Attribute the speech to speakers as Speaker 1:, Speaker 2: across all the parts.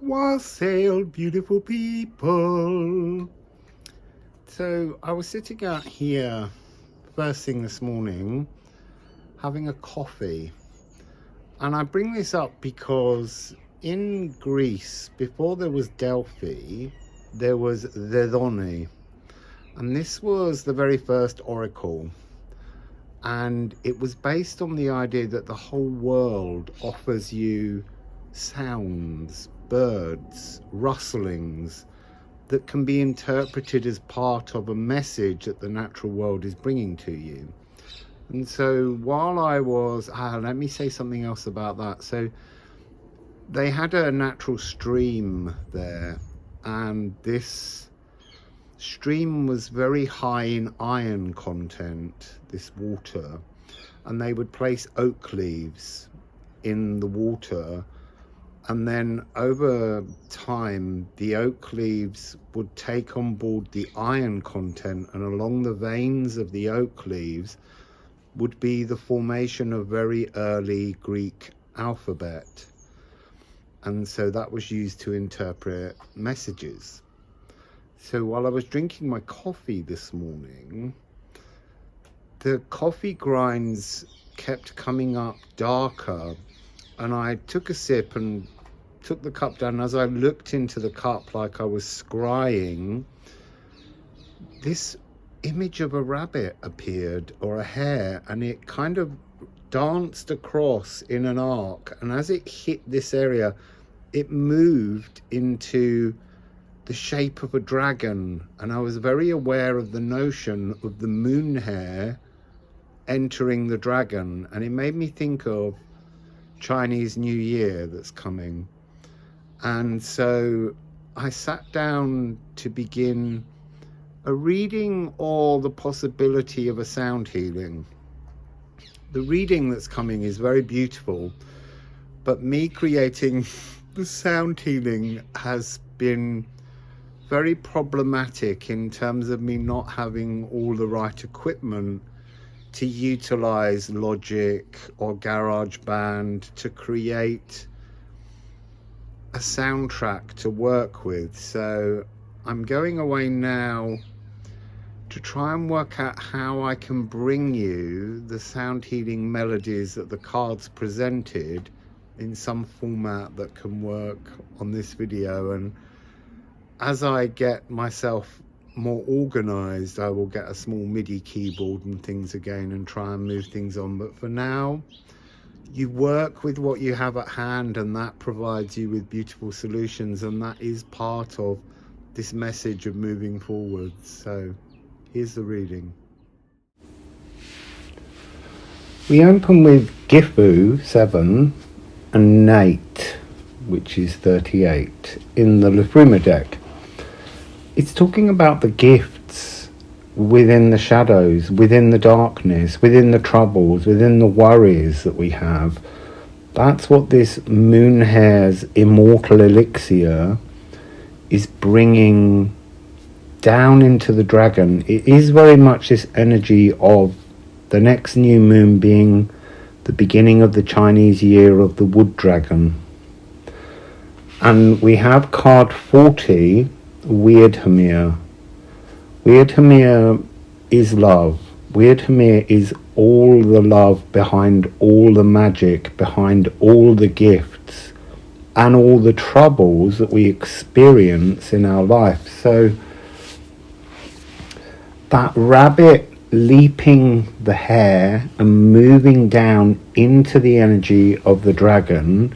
Speaker 1: Wassail, beautiful people. So I was sitting out here first thing this morning having a coffee, and I bring this up because in Greece, before there was Delphi, there was Dodoni, and this was the very first oracle, and it was based on the idea that the whole world offers you sounds, birds, rustlings that can be interpreted as part of a message that the natural world is bringing to you. And so while I was, let me say something else about that. So they had a natural stream there, and this stream was very high in iron content, this water, and they would place oak leaves in the water, and then over time the oak leaves would take on board the iron content, and along the veins of the oak leaves would be the formation of very early Greek alphabet, and so that was used to interpret messages. So while I was drinking my coffee this morning, the coffee grinds kept coming up darker, and I took a sip and took the cup down. As I looked into the cup like I was scrying, this image of a rabbit appeared, or a hare, and it kind of danced across in an arc, and as it hit this area, it moved into the shape of a dragon. And I was very aware of the notion of the moon hare entering the dragon, and it made me think of Chinese New Year that's coming. And so I sat down to begin a reading or the possibility of a sound healing. The reading that's coming is very beautiful, but me creating the sound healing has been very problematic in terms of me not having all the right equipment to utilize Logic or GarageBand to create a soundtrack to work with. So I'm going away now to try and work out how I can bring you the sound healing melodies that the cards presented in some format that can work on this video. And as I get myself more organized, I will get a small MIDI keyboard and things again and try and move things on. But for now, you work with what you have at hand, and that provides you with beautiful solutions, and that is part of this message of moving forward. So here's the reading. We open with Gifu 7 and Nate, which is 38 in the Liffruma deck. It's talking about the gifts within the shadows, within the darkness, within the troubles, within the worries that we have. That's what this moon hare's immortal elixir is bringing down into the dragon. It is very much this energy of the next new moon being the beginning of the Chinese year of the wood dragon. And we have card 40, Weird Hare. Weird Hare is love. Weird Hare is all the love behind all the magic, behind all the gifts and all the troubles that we experience in our life. So that rabbit leaping the hare and moving down into the energy of the dragon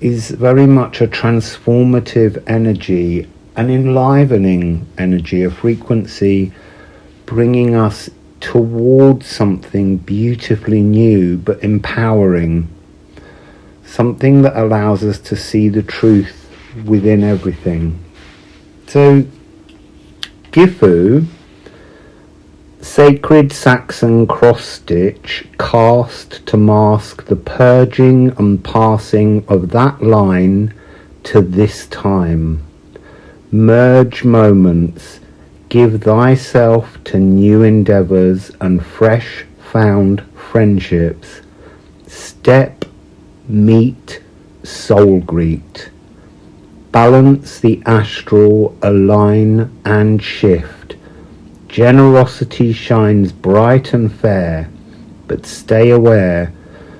Speaker 1: is very much a transformative energy, an enlivening energy, a frequency bringing us towards something beautifully new but empowering, something that allows us to see the truth within everything. So Gifu, sacred Saxon cross stitch, cast to mask the purging and passing of that line to this time. Merge moments, give thyself to new endeavours and fresh found friendships. Step, meet, soul greet. balance the astral, align and shift. Generosity shines bright and fair, but stay aware,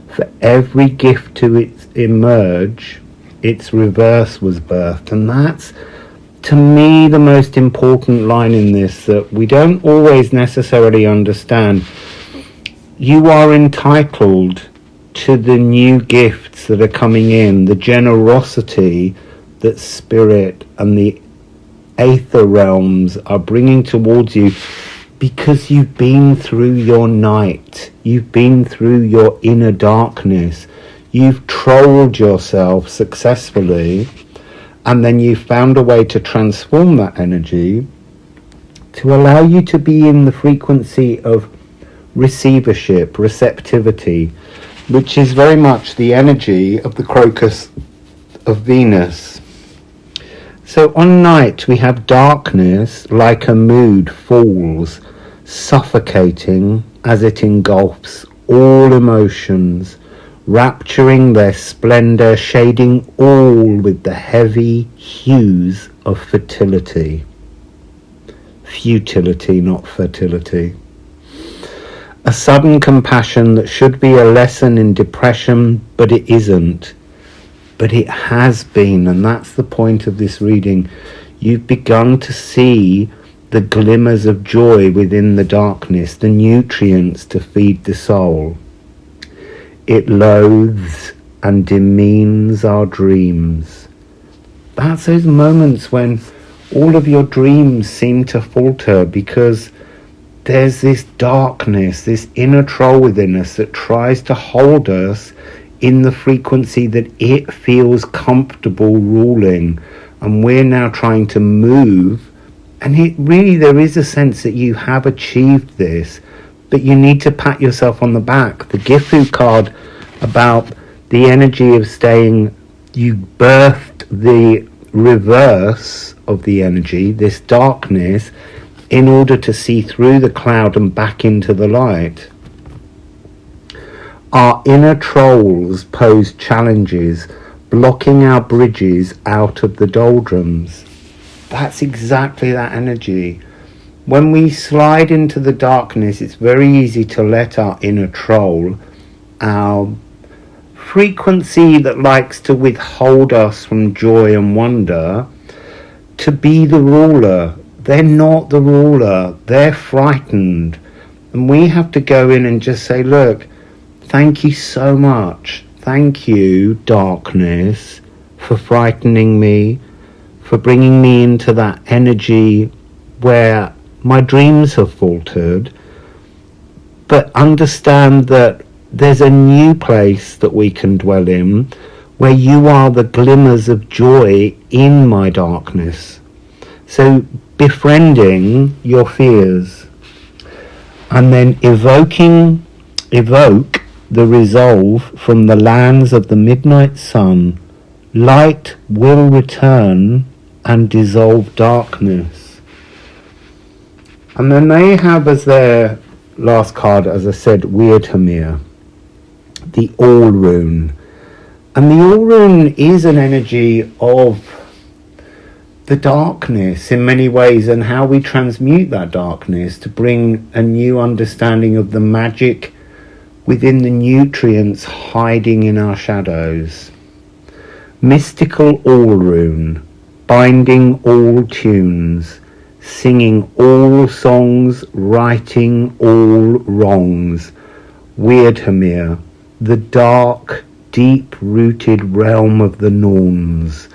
Speaker 1: for every gift to emerge, its reverse was birthed. And that's, to me, the most important line in this, that we don't always necessarily understand. You are entitled to the new gifts that are coming in, the generosity that spirit and the aether realms are bringing towards you, because you've been through your night, you've been through your inner darkness, you've trolled yourself successfully, and then you found a way to transform that energy to allow you to be in the frequency of receivership, receptivity, which is very much the energy of the crocus of Venus. So on night we have darkness like a mood falls, suffocating as it engulfs all emotions, rapturing their splendour, shading all with the heavy hues of futility, not fertility. A sudden compassion that should be a lesson in depression, but it isn't. But it has been, and that's the point of this reading. You've begun to see the glimmers of joy within the darkness, the nutrients to feed the soul. It loathes and demeans our dreams. That's those moments when all of your dreams seem to falter, because there's this darkness, this inner troll within us that tries to hold us in the frequency that it feels comfortable ruling, and we're now trying to move. And there is a sense that you have achieved this, but you need to pat yourself on the back. The Gifu card about the energy of staying, you birthed the reverse of the energy, this darkness, in order to see through the cloud and back into the light. Our inner trolls pose challenges, blocking our bridges out of the doldrums. That's exactly that energy. When we slide into the darkness, it's very easy to let our inner troll, our frequency that likes to withhold us from joy and wonder, to be the ruler. They're not the ruler. They're frightened. And we have to go in and just say, look, thank you so much. Thank you, darkness, for frightening me, for bringing me into that energy where my dreams have faltered. But understand that there's a new place that we can dwell in, where you are the glimmers of joy in my darkness. So befriending your fears, and then evoke the resolve from the lands of the midnight sun. Light will return and dissolve darkness. And then they have as their last card, as I said, Hare, the All Rune. And the All Rune is an energy of the darkness in many ways, and how we transmute that darkness to bring a new understanding of the magic within the nutrients hiding in our shadows. Mystical All Rune, binding all tunes, singing all songs, righting all wrongs. Hare, the dark, deep-rooted realm of the Norns,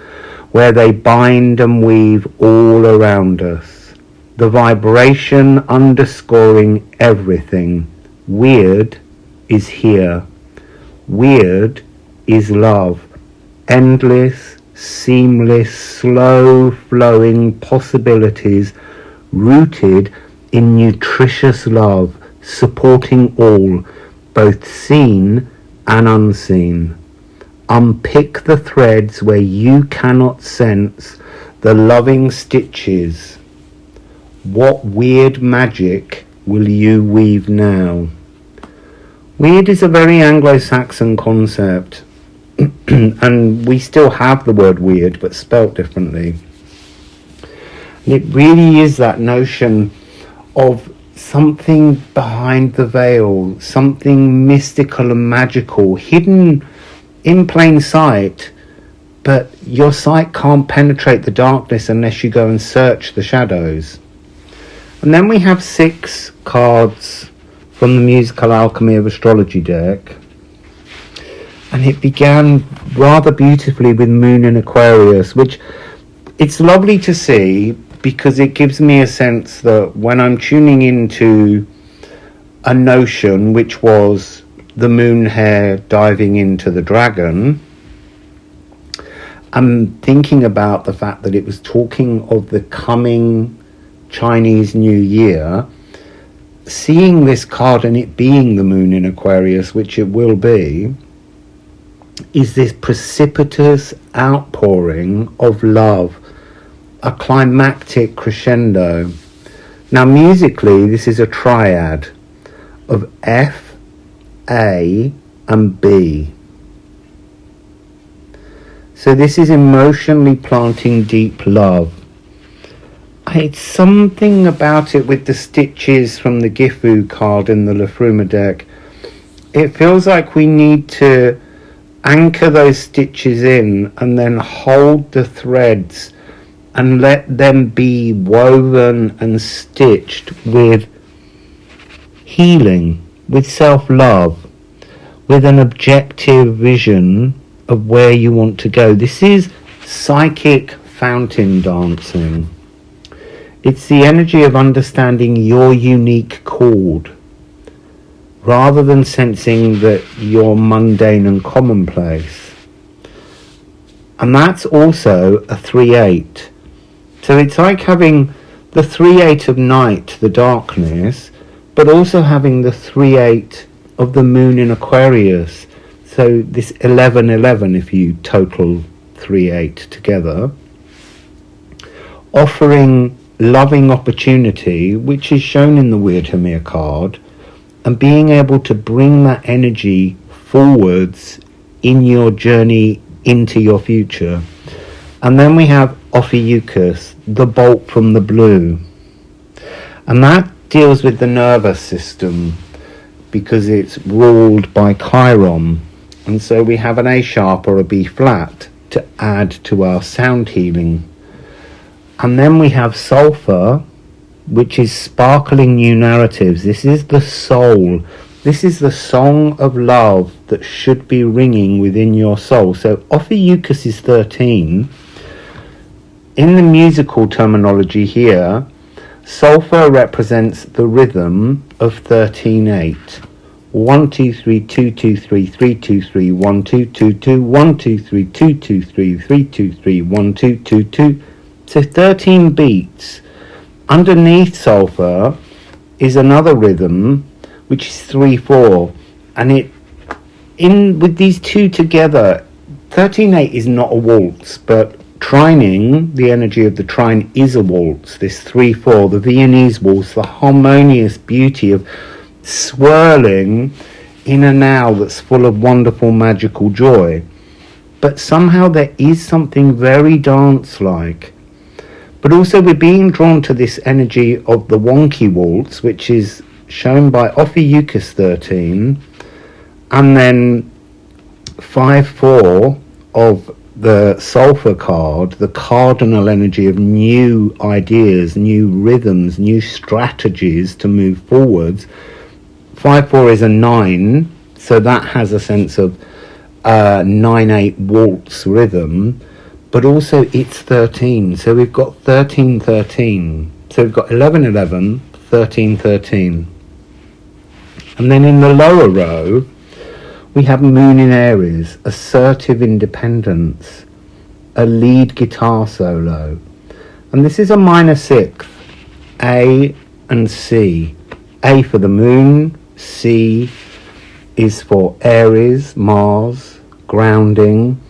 Speaker 1: where they bind and weave all around us. The vibration underscoring everything. Weird is here. Weird is love. Endless, seamless, slow-flowing possibilities rooted in nutritious love, supporting all, both seen and unseen. Unpick the threads where you cannot sense the loving stitches. What weird magic will you weave now? Weird is a very Anglo-Saxon concept, and we still have the word weird, but spelt differently. And it really is that notion of something behind the veil, something mystical and magical, hidden in plain sight, but your sight can't penetrate the darkness unless you go and search the shadows. And then we have 6 cards from the Musical Alchemy of Astrology deck. And it began rather beautifully with Moon in Aquarius, which it's lovely to see because it gives me a sense that when I'm tuning into a notion, which was the moon hare diving into the dragon, I'm thinking about the fact that it was talking of the coming Chinese New Year. Seeing this card and it being the moon in Aquarius, which it will be, is this precipitous outpouring of love, a climactic crescendo. Now musically, this is a triad of F, A and B. So this is emotionally planting deep love. It's something about it with the stitches from the Gifu card in the Liffruma deck. It feels like we need to anchor those stitches in and then hold the threads and let them be woven and stitched with healing, with self-love, with an objective vision of where you want to go. This is psychic fountain dancing. It's the energy of understanding your unique chord rather than sensing that you're mundane and commonplace. And that's also a 3-8. So it's like having the 3-8 of night, the darkness, but also having the 3-8 of the moon in Aquarius. So this 11-11, if you total 3-8 together, offering loving opportunity, which is shown in the Weird Hare card, and being able to bring that energy forwards in your journey into your future. And then we have Ophiuchus, the bolt from the blue. And that deals with the nervous system because it's ruled by Chiron. And so we have an A sharp or a B flat to add to our sound healing. And then we have sulfur, which is sparkling new narratives. This is the soul. This is the song of love that should be ringing within your soul. So Ophiuchus is 13. In the musical terminology here, sulfur represents the rhythm of 13-8. 1 2 3 2 2 3 3 2 3 1 2 2 2 1 2 3 2 2 3 3 2 3 1 2 2 2. So 13 beats. Underneath sulfur is another rhythm which is 3-4, and with these two together, 13-8 is not a waltz, but trining, the energy of the trine is a waltz. This 3-4, the Viennese waltz, the harmonious beauty of swirling in a now that's full of wonderful magical joy. But somehow there is something very dance-like. But also we're being drawn to this energy of the wonky waltz, which is shown by Ophiuchus 13, and then 5-4 of the sulfur card, the cardinal energy of new ideas, new rhythms, new strategies to move forwards. 5-4 is a 9, so that has a sense of 9-8 waltz rhythm, but also it's 13, so we've got 13-13, so we've got 11-11, 13-13. And then in the lower row we have Moon in Aries, assertive independence, a lead guitar solo, and this is a minor sixth, A and C. A for the moon, C is for Aries, Mars, grounding.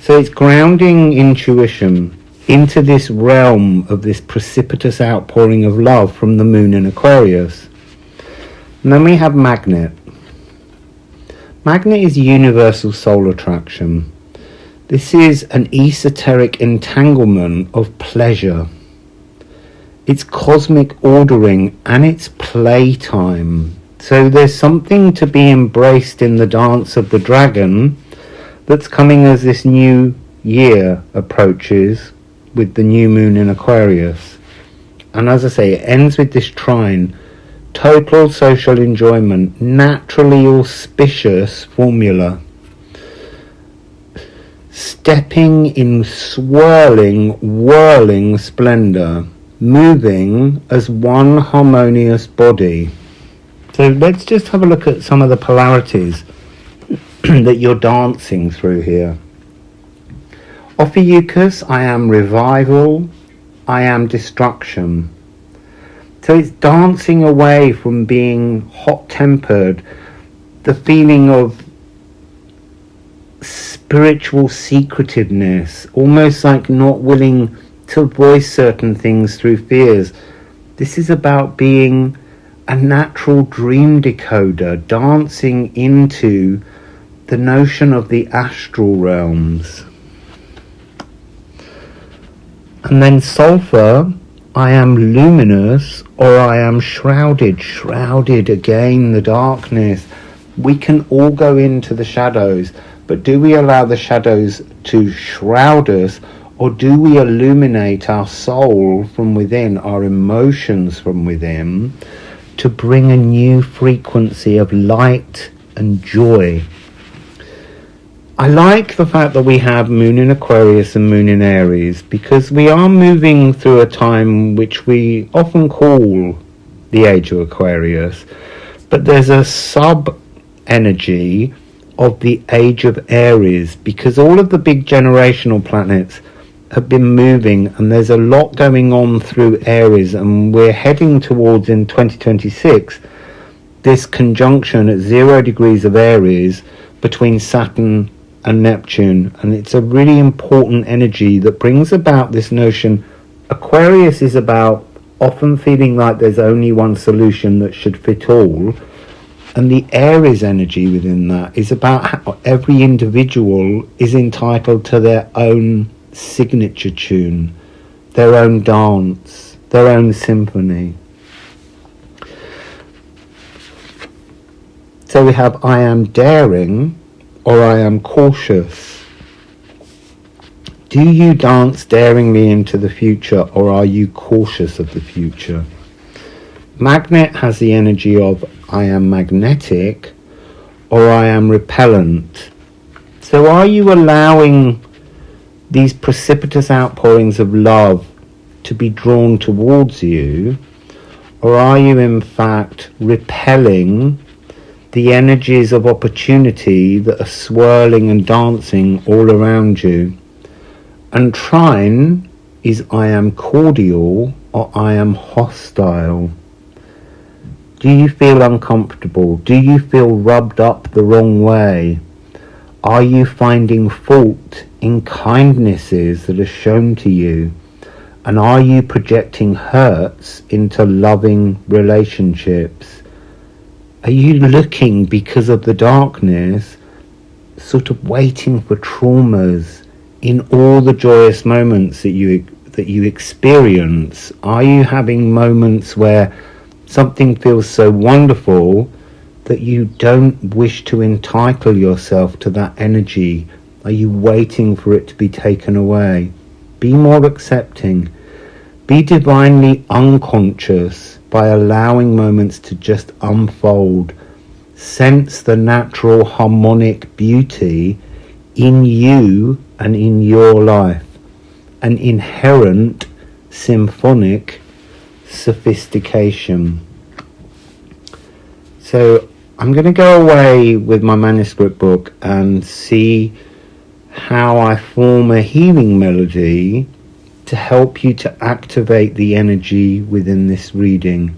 Speaker 1: So it's grounding intuition into this realm of this precipitous outpouring of love from the moon in Aquarius. And then we have Magnet. Magnet is universal soul attraction. This is an esoteric entanglement of pleasure. It's cosmic ordering and it's playtime. So there's something to be embraced in the dance of the dragon that's coming as this new year approaches with the new moon in Aquarius. And as I say, it ends with this trine, total social enjoyment, naturally auspicious formula. Stepping in swirling, whirling splendour, moving as one harmonious body. So let's just have a look at some of the polarities that you're dancing through here. Ophiuchus, I am revival, I am destruction. So it's dancing away from being hot-tempered, the feeling of spiritual secretiveness, almost like not willing to voice certain things through fears. This is about being a natural dream decoder, dancing into the notion of the astral realms. And then sulfur, I am luminous or I am shrouded. Shrouded, again, the darkness. We can all go into the shadows, but do we allow the shadows to shroud us, or do we illuminate our soul from within, our emotions from within, to bring a new frequency of light and joy? I like the fact that we have Moon in Aquarius and Moon in Aries, because we are moving through a time which we often call the Age of Aquarius, but there's a sub-energy of the Age of Aries, because all of the big generational planets have been moving and there's a lot going on through Aries, and we're heading towards, in 2026, this conjunction at 0 degrees of Aries between Saturn and Neptune, and it's a really important energy that brings about this notion. Aquarius is about often feeling like there's only one solution that should fit all, and the Aries energy within that is about how every individual is entitled to their own signature tune, their own dance, their own symphony. So we have I am daring or I am cautious. Do you dance daringly into the future, or are you cautious of the future? Magnet has the energy of I am magnetic or I am repellent. So are you allowing these precipitous outpourings of love to be drawn towards you, or are you in fact repelling the energies of opportunity that are swirling and dancing all around you? And trine is I am cordial or I am hostile. Do you feel uncomfortable? Do you feel rubbed up the wrong way? Are you finding fault in kindnesses that are shown to you? And are you projecting hurts into loving relationships? Are you looking, because of the darkness, sort of waiting for traumas in all the joyous moments that you experience? Are you having moments where something feels so wonderful that you don't wish to entitle yourself to that energy? Are you waiting for it to be taken away? Be more accepting. Be divinely unconscious by allowing moments to just unfold. Sense the natural harmonic beauty in you and in your life. An inherent symphonic sophistication. So I'm going to go away with my manuscript book and see how I form a healing melody to help you to activate the energy within this reading,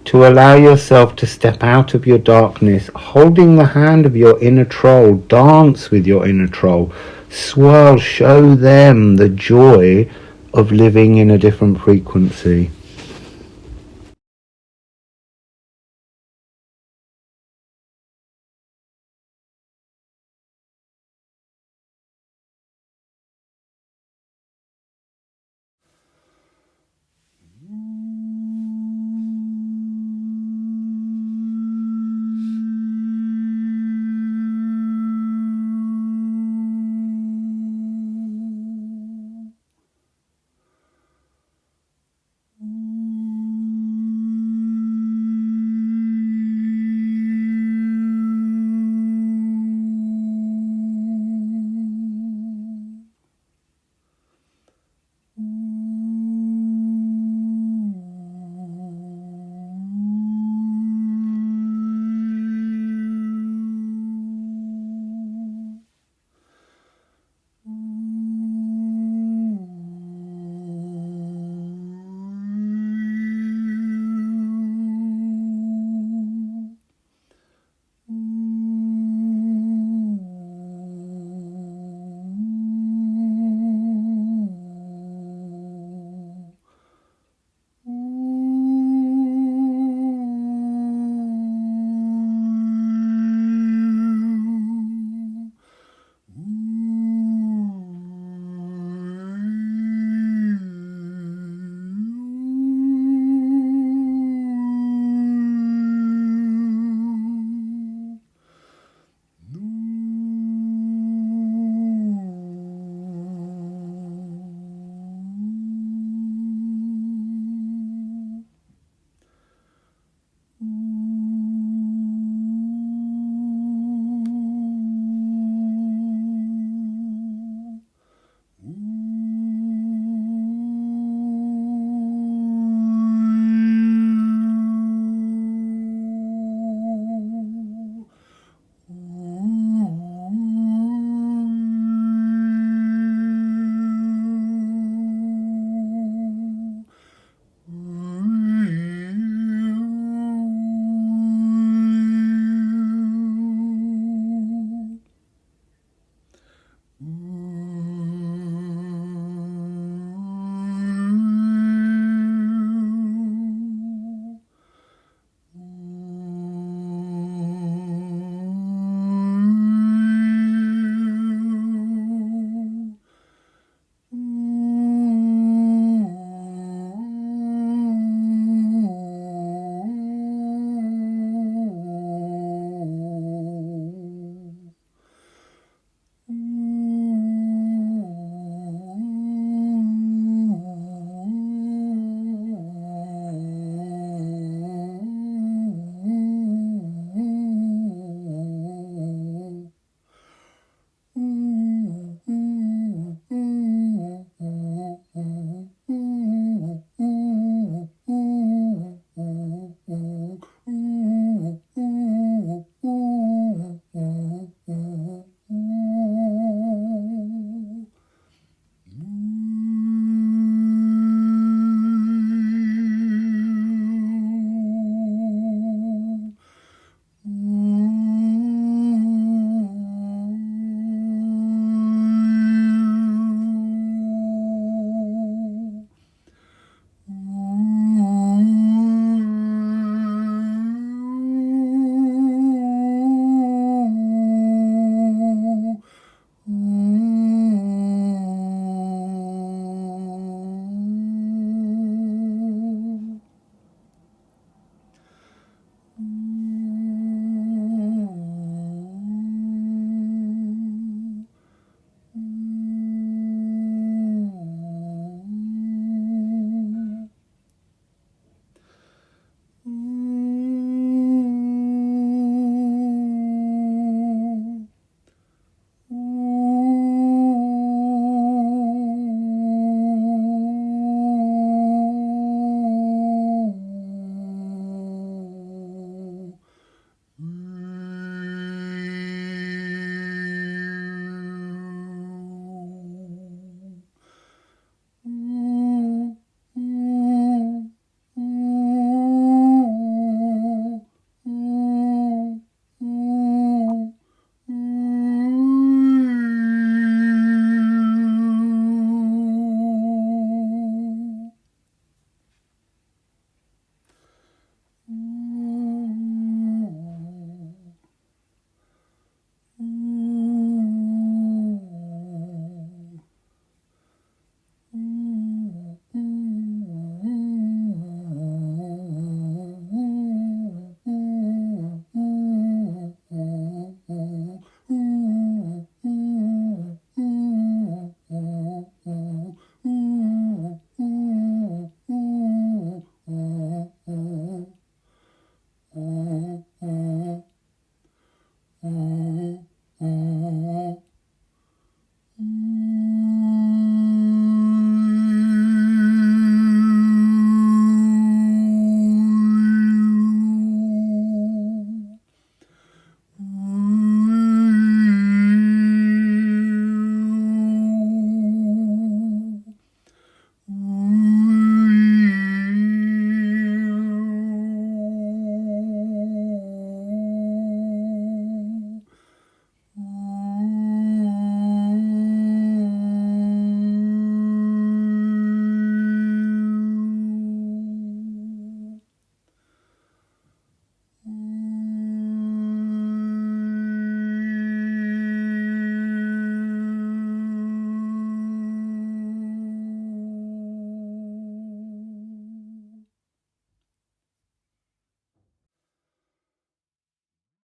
Speaker 1: to allow yourself to step out of your darkness, holding the hand of your inner troll. Dance with your inner troll, swirl, show them the joy of living in a different frequency.